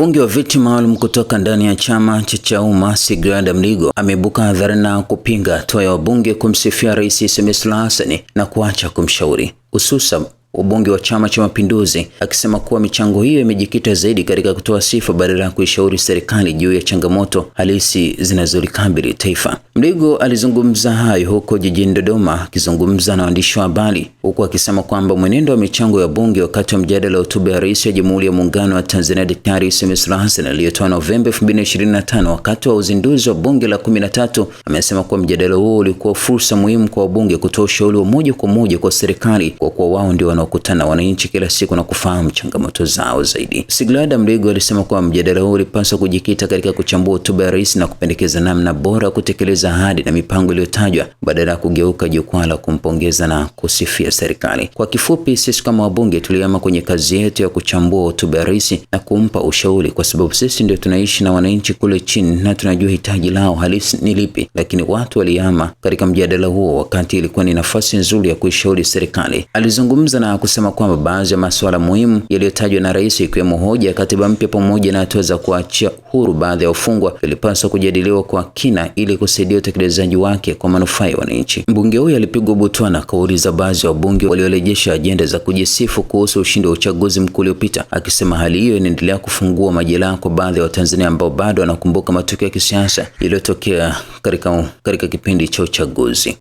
Mbunge wa viti maalum kutoka ndani ya chama cha Chauma Sigrada Mligo ameibuka hadharani na kupinga hatua ya wabunge kumsifia Rais Samia Suluhu Hassan na kuacha kumshauri, hususan wabunge wa Chama cha Mapinduzi, akisema kuwa michango hiyo imejikita zaidi katika kutoa sifa badala ya kuishauri serikali juu ya changamoto halisi zinazolikabili taifa. Mligo alizungumza hayo huko jijini Dodoma akizungumza na waandishi wa habari, huku akisema kwamba mwenendo wa michango ya bunge wakati wa mjadala wa hotuba ya Rais wa Jamhuri ya Muungano wa Tanzania Daktari Samia Suluhu Hassan aliyotoa Novemba 2025 wakati wa uzinduzi wa bunge la 13, amesema kuwa mjadala huo ulikuwa fursa muhimu kwa wabunge kutoa ushauri wa moja kwa moja kwa serikali, kwa kuwa wao ndio wanaokutana wananchi kila siku na kufahamu changamoto zao zaidi. Sigrada Mligo alisema kuwa mjadala huo ulipaswa kujikita katika kuchambua hotuba ya rais na kupendekeza namna bora kutekeleza ahadi na mipango iliyotajwa badala ya kugeuka jukwaa la kumpongeza na kusifia serikali. Kwa kifupi, sisi kama wabunge tuliama kwenye kazi yetu ya kuchambua hotuba ya rais na kumpa ushauri, kwa sababu sisi ndio tunaishi na wananchi kule chini na tunajua hitaji lao halisi ni lipi, lakini watu waliama katika mjadala huo wakati ilikuwa ni nafasi nzuri ya kuishauri serikali. Alizungumza na kusema kwamba baadhi ya masuala muhimu yaliyotajwa na rais, ikiwemo hoja ya katiba mpya pamoja na hatua za kuachia huru baadhi ya wafungwa, ilipaswa kujadiliwa kwa kina ili kusaidia utekelezaji wake kwa manufaa ya wananchi. Mbunge huyo alipigwa butwa na kauli za baadhi ya wabunge waliorejesha ajenda za kujisifu kuhusu ushindi wa uchaguzi mkuu uliopita, akisema hali hiyo inaendelea kufungua majeraha kwa baadhi ya Watanzania ambao bado wanakumbuka matukio ya kisiasa yaliyotokea katika kipindi cha uchaguzi.